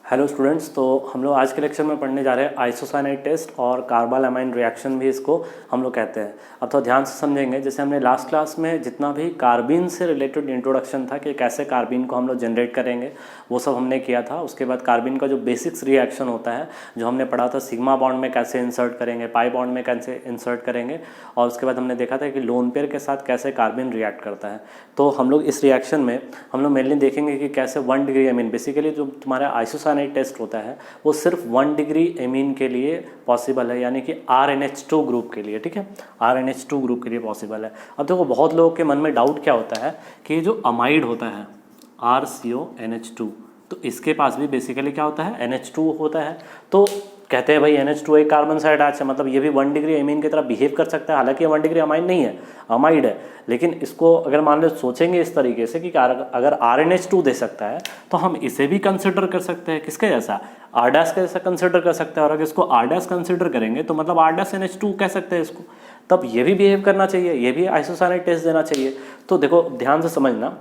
Hello students, तो हम लोग आज के लेक्चर में पढ़ने जा रहे हैं आइसोसाइनाइड टेस्ट और कार्बल अमाइन रिएक्शन भी इसको हम लोग कहते हैं। अब तो ध्यान से समझेंगे। जैसे हमने लास्ट क्लास में जितना भी कार्बिन से रिलेटेड इंट्रोडक्शन था कि कैसे कार्बिन को हम लोग जनरेट करेंगे, वो सब हमने किया था। उसके बाद कार्बिन का जो बेसिक्स रिएक्शन होता है जो हमने पढ़ा था, सिग्मा बॉन्ड में कैसे इंसर्ट करेंगे, पाई बॉन्ड में कैसे इंसर्ट करेंगे, और उसके बाद हमने देखा था कि लोन पेयर के साथ कैसे कार्बिन रिएक्ट करता है। तो हम लोग इस रिएक्शन में हम लोग मेनली देखेंगे कि कैसे 1 डिग्री एमीन, बेसिकली जो तुम्हारा आइसोसाइनाइड टेस्ट होता है वो सिर्फ 1 डिग्री एमीन के लिए पॉसिबल है, यानी कि RNH2 ग्रुप के लिए। ठीक है, RNH2 ग्रुप के लिए पॉसिबल है। अब देखो, बहुत लोगों के मन में डाउट क्या होता है कि ये जो अमाइड होता है RCONH2, तो इसके पास भी बेसिकली क्या होता है, NH2 होता है। तो कहते हैं भाई NH2 एक कार्बन से अटैच है, मतलब ये भी 1 डिग्री एमीन की तरह बिहेव कर सकता है। हालांकि 1 डिग्री अमाइन नहीं है, अमाइड है, लेकिन इसको अगर मान लो सोचेंगे इस तरीके से कि अगर RNH2 दे सकता है तो हम इसे भी कंसिडर कर सकते हैं। किसके जैसा, R डैश के जैसा कंसिडर कर सकते हैं। और अगर इसको R डैश कंसिडर करेंगे तो मतलब R डैश NH2 कह सकते हैं इसको, तब ये भी बिहेव करना चाहिए, ये भी आइसोसाइनाइड टेस्ट देना चाहिए। तो देखो ध्यान से समझना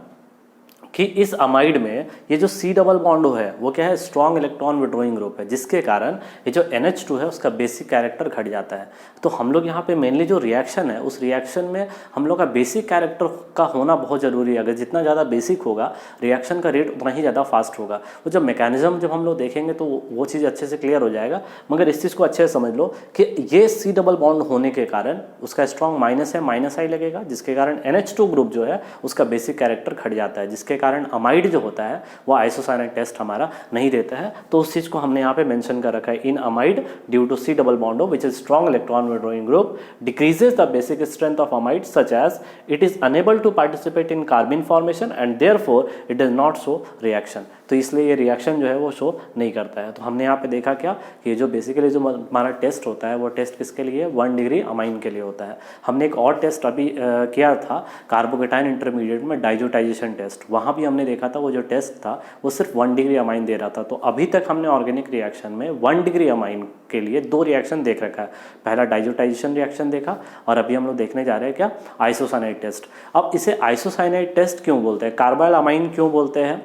कि इस अमाइड में ये जो C डबल बॉन्ड है वो क्या है, स्ट्रॉन्ग इलेक्ट्रॉन विड्रॉइंग ग्रुप है, जिसके कारण ये जो NH2 है उसका बेसिक कैरेक्टर घट जाता है। तो हम लोग यहाँ पे मेनली जो रिएक्शन है, उस रिएक्शन में हम लोग का बेसिक कैरेक्टर का होना बहुत ज़रूरी है। अगर जितना ज़्यादा बेसिक होगा रिएक्शन का रेट उतना ही ज़्यादा फास्ट होगा। तो जब मैकेनिज्म जब हम लोग देखेंगे तो वो चीज़ अच्छे से क्लियर हो जाएगा। मगर इस चीज़ को अच्छे से समझ लो कि ये C डबल बॉन्ड होने के कारण उसका स्ट्रॉन्ग माइनस है, माइनस आई लगेगा, जिसके कारण NH2 ग्रुप जो है उसका बेसिक कैरेक्टर घट जाता है, जिसके कारण अमाइड जो होता है वो आइसोसाइनाइड टेस्ट हमारा नहीं देता है। तो उस चीज़ को हमने यहाँ पे मेंशन कर रखा है, in amide due to C double bond which is strong electron withdrawing group decreases the basic strength of amide such as it is unable to participate in carbene formation and therefore it does not show reaction. तो इसलिए ये reaction जो है वो show नहीं करता है। तो हमने यहाँ पे देखा क्या कि जो बेसिकली जो हमारा टेस्ट होता है वो टेस्ट किसके लिए, 1 डिग्री अमाइन के लिए होता है। हमने एक और टेस्ट अभी किया था कार्बोकेटाइन इंटरमीडिएट में, डाइजोटाइजेशन टेस्ट। वहाँ भी हमने देखा था वो जो टेस्ट था वो सिर्फ 1 डिग्री अमाइन दे रहा था। तो अभी तक हमने ऑर्गेनिक रिएक्शन में 1 डिग्री अमाइन के लिए 2 रिएक्शन देख रखा है। पहला डाइजोटाइजेशन रिएक्शन देखा और अभी हम लोग देखने जा रहे हैं क्या, आइसोसाइनाइड टेस्ट। अब इसे आइसोसाइनाइड टेस्ट क्यों बोलते हैं, कार्बाइल अमाइन क्यों बोलते हैं,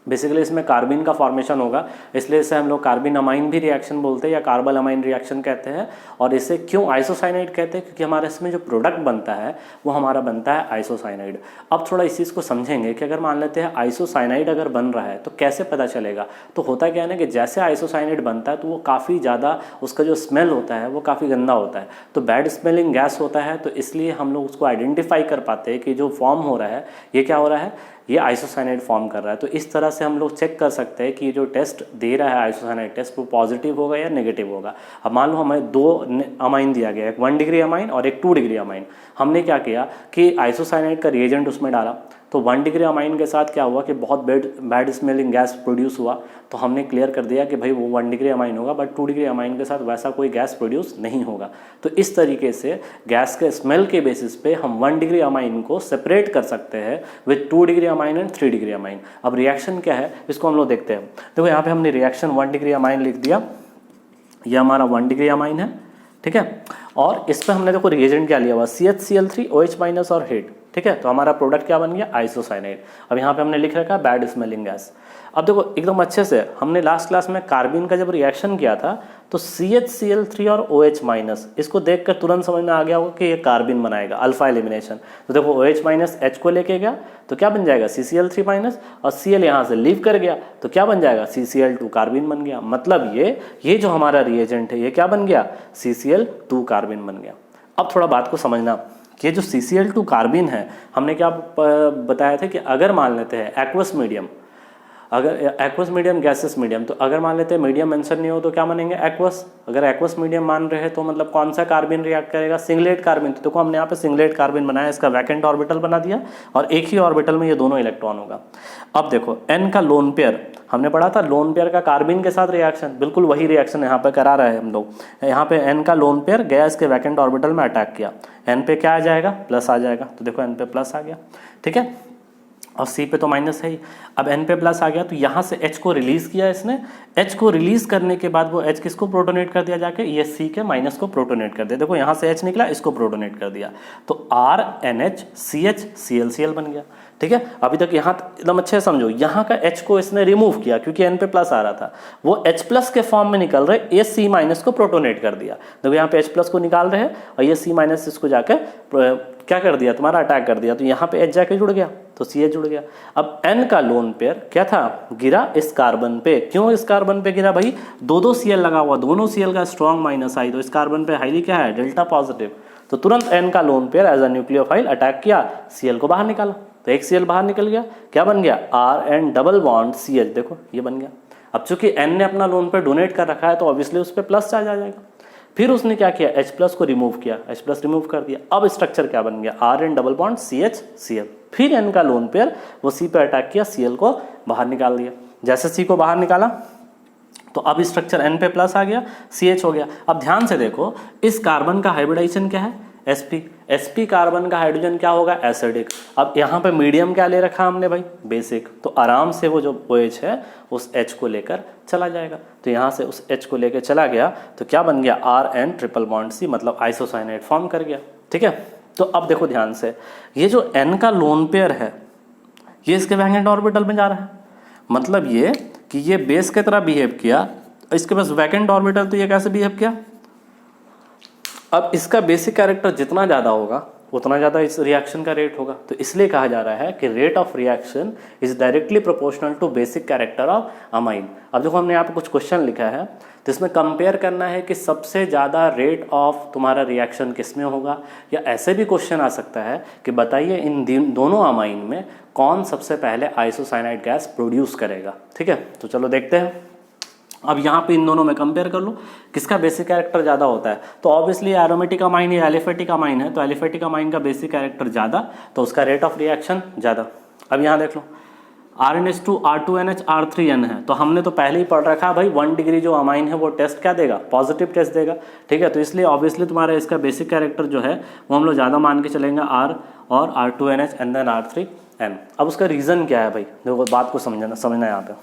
बेसिकली इसमें कार्बिन का फॉर्मेशन होगा, इसलिए इसे हम लोग कार्बिन अमाइन भी रिएक्शन बोलते हैं या कार्बल अमाइन रिएक्शन कहते हैं। और इसे क्यों आइसोसाइनाइड कहते हैं, क्योंकि हमारे इसमें जो प्रोडक्ट बनता है वो हमारा बनता है आइसोसाइनाइड। अब थोड़ा इस चीज़ को समझेंगे कि अगर मान लेते हैं आइसोसाइनाइड अगर बन रहा है तो कैसे पता चलेगा। तो होता क्या है ना कि जैसे आइसोसाइनाइड बनता है तो वो काफ़ी ज़्यादा, उसका जो स्मेल होता है वो काफ़ी गंदा होता है, तो बैड स्मेलिंग गैस होता है। तो इसलिए हम लोग उसको आइडेंटिफाई कर पाते हैं कि जो फॉर्म हो रहा है ये क्या हो रहा है, ये आइसोसाइनाइड फॉर्म कर रहा है। तो इस तरह से हम लोग चेक कर सकते हैं कि ये जो टेस्ट दे रहा है आइसोसाइनाइड टेस्ट वो पॉजिटिव होगा या नेगेटिव होगा। अब मान लो हमें 2 अमाइन दिया गया है, एक 1 डिग्री अमाइन और एक 2 डिग्री अमाइन। हमने क्या किया कि आइसोसाइनाइड का रिएजेंट उसमें डाला, तो 1 डिग्री अमाइन के साथ क्या हुआ कि बहुत बैड स्मेलिंग गैस प्रोड्यूस हुआ। तो हमने क्लियर कर दिया कि भाई वो 1 डिग्री अमाइन होगा, बट 2 डिग्री अमाइन के साथ वैसा कोई गैस प्रोड्यूस नहीं होगा। तो इस तरीके से गैस के स्मेल के बेसिस पे हम 1 डिग्री अमाइन को सेपरेट कर सकते हैं with 2 degree amine and 3 degree amine. अब रिएक्शन क्या है इसको हम लोग देखते हैं। देखो यहाँ पे हमने रिएक्शन 1 डिग्री अमाइन लिख दिया, ये हमारा 1 डिग्री अमाइन है, ठीक है। और इस पर हमने देखो रिएजेंट क्या लिया हुआ, CHCl3 OH माइनस और हेड, ठीक है। तो हमारा प्रोडक्ट क्या बन गया, आइसोसाइनाइड। अब यहाँ पे हमने लिख रखा है बैड स्मेलिंग गैस। अब देखो एकदम अच्छे से, हमने लास्ट क्लास में कार्बिन का जब रिएक्शन किया था तो CHCl3 और OH माइनस, इसको देखकर तुरंत समझ में आ गया होगा कि ये कार्बिन बनाएगा, अल्फा एलिमिनेशन। तो देखो OH माइनस H को लेके गया तो क्या बन जाएगा, CCl3 माइनस, और Cl यहाँ से लीव कर गया तो क्या बन जाएगा, CCl2 कार्बिन बन गया। मतलब ये जो हमारा रिएजेंट है ये क्या बन गया, CCl2 कार्बिन बन गया। अब थोड़ा बात को समझना कि जो CCl2 कार्बिन है, हमने क्या बताया था कि अगर मान लेते हैं एक्वस मीडियम, अगर एक्वस मीडियम गैसेस मीडियम, तो अगर मान लेते हैं मीडियम मेंशन नहीं हो तो क्या मानेंगे, एक्वस। अगर एक्वस मीडियम मान रहे हैं तो मतलब कौन सा कार्बिन रिएक्ट करेगा, सिंगलेट कार्बिन। तो देखो हमने यहाँ पे सिंगलेट कार्बिन बनाया, इसका वैकेंट ऑर्बिटल बना दिया और एक ही ऑर्बिटल में ये दोनों इलेक्ट्रॉन होगा। अब देखो N का लोन पेयर, हमने पढ़ा था लोन पेयर का कार्बिन के साथ रिएक्शन, बिल्कुल वही रिएक्शन यहाँ पे करा रहा है हम लोग। यहाँ पे N का लोन पेयर गया, इसके वैकेंट ऑर्बिटल में अटैक किया, N पे क्या आ जाएगा, प्लस आ जाएगा। तो देखो N पे प्लस आ गया, ठीक है, और C पे तो माइनस है ही। अब N पे प्लस आ गया तो यहाँ से H को रिलीज किया इसने, H को रिलीज करने के बाद वो H किसको प्रोटोनेट कर दिया जाके, ये C के माइनस को प्रोटोनेट कर दिया। देखो यहाँ से H निकला, इसको प्रोटोनेट कर दिया, तो RNH CH ClCl बन गया, ठीक है। अभी तक यहाँ एकदम अच्छे से समझो, यहाँ का H को इसने रिमूव किया क्योंकि N पे प्लस आ रहा था, वो H+ के फॉर्म में निकल रहे, ये C- को प्रोटोनेट कर दिया। देखो यहाँ पे H+ को निकाल रहे हैं और ये C- इसको जाकर क्या कर दिया, तुम्हारा अटैक कर दिया, तो यहाँ पे H जाके जुड़ गया, तो CH जुड़ गया। अब N का लोन पेयर क्या था, गिरा इस कार्बन पे। क्यों इस कार्बन पे गिरा भाई, दो Cl लगा हुआ, दोनों Cl का स्ट्रॉन्ग माइनस आई, तो इस कार्बन पे हाईली क्या है, डेल्टा पॉजिटिव। तो तुरंत N का lone pair as a nucleophile attack किया, Cl को बाहर निकाला, तो एक Cl बाहर निकल गया, क्या बन गया, RN डबल बॉन्ड CH, देखो ये बन गया। अब चूंकि N ने अपना लोन पेयर डोनेट कर रखा है तो ऑब्वियसली उस पर प्लस चार्ज आ जाएगा। फिर उसने क्या किया, H+ को रिमूव किया, H+ रिमूव कर दिया। अब स्ट्रक्चर क्या बन गया, RN double bond CH Cl। फिर N का लोन पेयर वो C पे अटैक किया, Cl को बाहर निकाल दिया। जैसे C को बाहर निकाला तो अब स्ट्रक्चर N पे प्लस आ गया, CH हो गया। अब ध्यान से देखो, इस कार्बन का हाइब्रिडाइजेशन क्या है, sp कार्बन का हाइड्रोजन क्या होगा, एसिडिक। अब यहाँ पे मीडियम क्या ले रखा हमने भाई, बेसिक, तो आराम से वो जो OH है उस H को लेकर चला जाएगा। तो यहाँ से उस H को लेकर चला गया तो क्या बन गया, RN ट्रिपल बॉन्ड C, मतलब आइसोसाइनाइड फॉर्म कर गया। ठीक है, तो अब देखो ध्यान से, ये जो N का लोन पेयर है ये इसके वैलेंट ऑर्बिटल में जा रहा है, मतलब ये कि ये बेस की तरह बिहेव किया, इसके पास वैकेंट ऑर्बिटल, तो ये कैसे बिहेव किया। अब इसका बेसिक कैरेक्टर जितना ज़्यादा होगा उतना ज़्यादा इस रिएक्शन का रेट होगा, तो इसलिए कहा जा रहा है कि rate of reaction is directly proportional to basic character of amine. अब देखो हमने यहाँ पे कुछ क्वेश्चन लिखा है, तो इसमें कंपेयर करना है कि सबसे ज़्यादा रेट ऑफ तुम्हारा रिएक्शन किस में होगा, या ऐसे भी क्वेश्चन आ सकता है कि बताइए इन दोनों अमाइन में कौन सबसे पहले आइसोसाइनाइड गैस प्रोड्यूस करेगा। ठीक है, तो चलो देखते हैं। अब यहाँ पे इन दोनों में कंपेयर कर लो किसका बेसिक कैरेक्टर ज़्यादा होता है, तो ऑब्वियसली एरोमेटिक अमाइन या एलिफेटिक अमाइन है, तो एलिफेटिक अमाइन का बेसिक कैरेक्टर ज़्यादा, तो उसका रेट ऑफ रिएक्शन ज़्यादा। अब यहाँ देख लो, RNH2 R2NH R3N है, तो हमने तो पहले ही पढ़ रखा है भाई 1 डिग्री जो अमाइन है वो टेस्ट क्या देगा, पॉजिटिव टेस्ट देगा। ठीक है, तो इसलिए ऑब्वियसली तुम्हारा इसका बेसिक कैरेक्टर जो है वो हम लोग ज़्यादा मान के चलेंगे, R और R2NH एंड देन R3N। अब उसका रीज़न क्या है भाई, देखो बात को समझना यहाँ पे।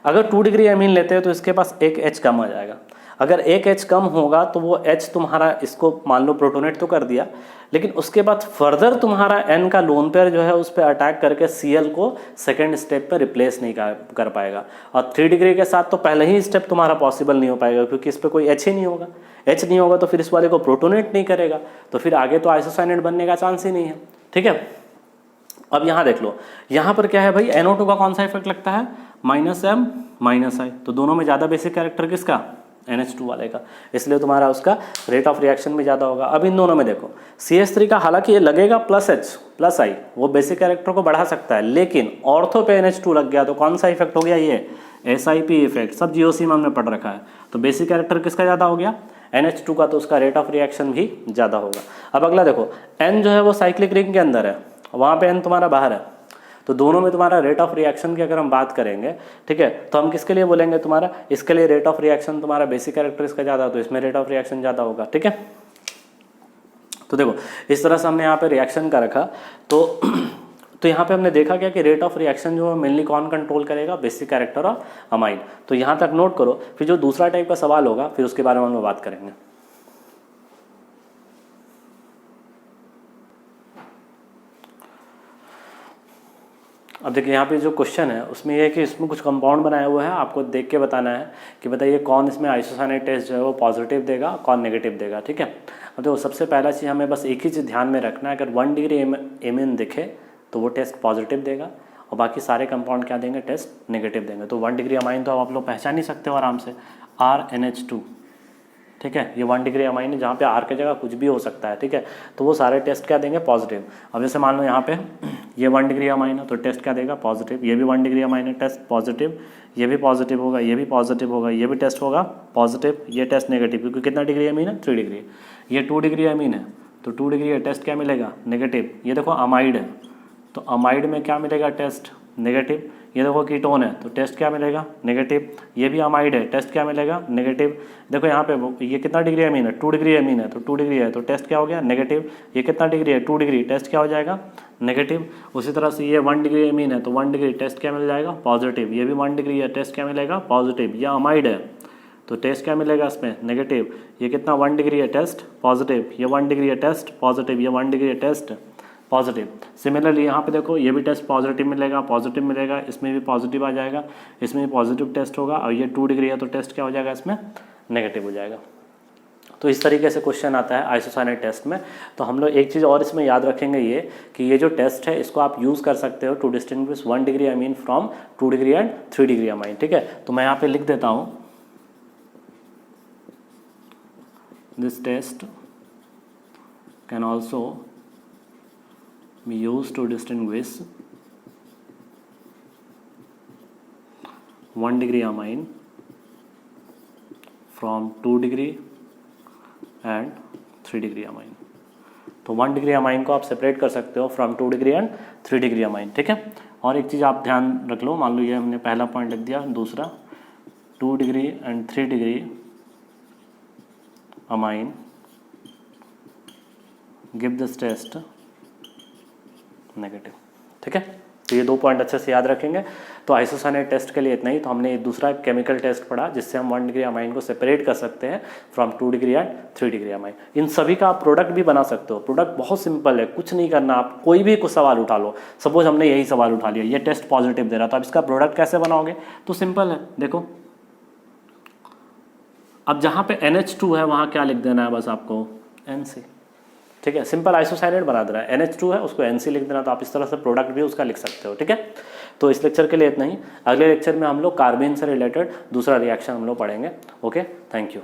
अगर 2 डिग्री अमीन लेते हैं तो इसके पास एक H कम आ जाएगा। अगर एक H कम होगा तो वो H तुम्हारा इसको मान लो प्रोटोनेट तो कर दिया, लेकिन उसके बाद फर्दर तुम्हारा N का लोन पेयर जो है उस पर अटैक करके Cl को सेकेंड स्टेप पे रिप्लेस नहीं कर पाएगा। और 3 डिग्री के साथ तो पहले ही स्टेप तुम्हारा पॉसिबल नहीं हो पाएगा, क्योंकि इस पर कोई H ही नहीं होगा। H नहीं होगा तो फिर इस वाले को प्रोटोनेट नहीं करेगा, तो फिर आगे तो आइसोसाइनेट बनने का चांस ही नहीं है। ठीक है, अब यहाँ देख लो, यहाँ पर क्या है भाई, NO2 का कौन सा इफेक्ट लगता है, -M -I, तो दोनों में ज़्यादा बेसिक कैरेक्टर किसका, NH2 वाले का, इसलिए तुम्हारा उसका रेट ऑफ रिएक्शन भी ज़्यादा होगा। अब इन दोनों में देखो, CH3 का हालांकि ये लगेगा +H+I, वो बेसिक कैरेक्टर को बढ़ा सकता है, लेकिन ऑर्थो पे NH2 लग गया तो कौन सा इफेक्ट हो गया, ये SIP इफेक्ट, सब GOC में हमने पढ़ रखा है। तो बेसिक कैरेक्टर किसका ज़्यादा हो गया, NH2 का, तो उसका रेट ऑफ रिएक्शन भी ज़्यादा होगा। अब अगला देखो, N जो है वो साइक्लिक रिंग के अंदर है, वहाँ पे N तुम्हारा बाहर है, तो दोनों में तुम्हारा रेट ऑफ रिएक्शन की अगर हम बात करेंगे, ठीक है, तो हम किसके लिए बोलेंगे, तुम्हारा इसके लिए रेट ऑफ रिएक्शन तुम्हारा बेसिक कैरेक्टर इसका ज़्यादा, तो इसमें रेट ऑफ रिएक्शन ज़्यादा होगा। ठीक है, तो देखो इस तरह से हमने यहाँ पे रिएक्शन का रखा, तो यहाँ पे हमने देखा क्या कि रेट ऑफ रिएक्शन जो है मेनली कौन कंट्रोल करेगा, बेसिक कैरेक्टर ऑफ अमाइन। तो यहाँ तक नोट करो, फिर जो दूसरा टाइप का सवाल होगा फिर उसके बारे में हम बात करेंगे। अब देखिए यहाँ पे जो क्वेश्चन है उसमें यह है कि इसमें कुछ कंपाउंड बनाया हुआ है, आपको देख के बताना है कि बताइए कौन इसमें आइसोसाइनाइड टेस्ट जो है वो पॉजिटिव देगा, कौन नेगेटिव देगा। ठीक है, अब देखो सबसे पहला चीज़ हमें बस एक ही चीज़ ध्यान में रखना है, अगर 1 डिग्री एमिन दिखे तो वो टेस्ट पॉजिटिव देगा और बाकी सारे कंपाउंड क्या देंगे, टेस्ट नेगेटिव देंगे। तो 1 डिग्री अमाइन तो आप लोग पहचान ही सकते हो आराम से, RNH2। ठीक है, ये 1 डिग्री अमाइन है जहाँ पे R की जगह कुछ भी हो सकता है। ठीक है, तो वो सारे टेस्ट क्या देंगे, पॉजिटिव। अब जैसे मान लो यहाँ पे ये 1 डिग्री अमाइन है तो टेस्ट क्या देगा, पॉजिटिव। ये भी 1 डिग्री अमाइन है, टेस्ट पॉजिटिव। ये भी पॉजिटिव होगा, ये भी पॉजिटिव होगा, ये भी टेस्ट होगा पॉजिटिव। ये टेस्ट नेगेटिव, क्योंकि कितना डिग्री अमीन है, 3 डिग्री। ये 2 डिग्री अमीन है तो 2 डिग्री है, टेस्ट क्या मिलेगा, नेगेटिव। ये देखो अमाइड है तो अमाइड में क्या मिलेगा, टेस्ट नेगेटिव। ये देखो कीटोन है तो टेस्ट क्या मिलेगा, नेगेटिव। ये भी अमाइड है, टेस्ट क्या मिलेगा, नेगेटिव। देखो यहाँ पे ये कितना डिग्री अमीन है, 2 डिग्री अमीन है तो 2 डिग्री है तो टेस्ट क्या हो गया, नेगेटिव। ये कितना डिग्री है, 2 डिग्री, टेस्ट क्या हो जाएगा, नेगेटिव। उसी तरह से ये 1 डिग्री अमीन है तो 1 डिग्री, टेस्ट क्या मिल जाएगा, पॉजिटिव। ये भी 1 डिग्री है, टेस्ट क्या मिलेगा, पॉजिटिव। यह अमाइड है तो टेस्ट क्या मिलेगा इसमें, नेगेटिव। ये कितना 1 डिग्री है, टेस्ट पॉजिटिव। ये 1 डिग्री है, टेस्ट पॉजिटिव। ये 1 डिग्री है, टेस्ट पॉजिटिव। सिमिलरली यहाँ पे देखो ये भी टेस्ट पॉजिटिव मिलेगा, इसमें भी पॉजिटिव आ जाएगा, इसमें भी पॉजिटिव टेस्ट होगा, और ये 2 डिग्री है तो टेस्ट क्या हो जाएगा इसमें, नेगेटिव हो जाएगा। तो इस तरीके से क्वेश्चन आता है आइसोसाइनेट टेस्ट में। तो हम लोग एक चीज़ और इसमें याद रखेंगे ये कि ये जो टेस्ट है इसको आप यूज़ कर सकते हो to distinguish 1 degree amine from 2 degree and 3 degree amine, ठीक है। तो मैं यहाँ पे लिख देता हूँ, this test can also be used to distinguish 1 degree amine from 2 degree and 3 degree amine. तो 1 डिग्री अमाइन को आप सेपरेट कर सकते हो from 2 degree and 3 degree amine, ठीक है। और एक चीज़ आप ध्यान रख लो, मान लो ये हमने पहला पॉइंट लिख दिया, दूसरा 2 degree and 3 degree amine give this test negative, ठीक है। तो ये 2 पॉइंट अच्छे से याद रखेंगे। तो आइसोसाइनेट टेस्ट के लिए इतना ही। तो हमने एक दूसरा केमिकल टेस्ट पढ़ा जिससे हम 1 डिग्री अमाइन को सेपरेट कर सकते हैं from 2 degree and 3 degree amine. इन सभी का आप प्रोडक्ट भी बना सकते हो। प्रोडक्ट बहुत सिंपल है, कुछ नहीं करना, आप कोई भी कुछ सवाल उठा लो। सपोज हमने यही सवाल उठा लिया, ये टेस्ट पॉजिटिव दे रहा, तो अब इसका प्रोडक्ट कैसे बनाओगे, तो सिंपल है, देखो अब जहाँ पे NH2 है वहाँ क्या लिख देना है, बस आपको NC, ठीक है। सिंपल आइसोसाइनेट बना देना है, NH2 है उसको NC लिख देना। तो आप इस तरह से प्रोडक्ट भी उसका लिख सकते हो, ठीक है। तो इस लेक्चर के लिए इतना ही। अगले लेक्चर में हम लोग कार्बेन से रिलेटेड दूसरा रिएक्शन हम लोग पढ़ेंगे। Okay, thank you.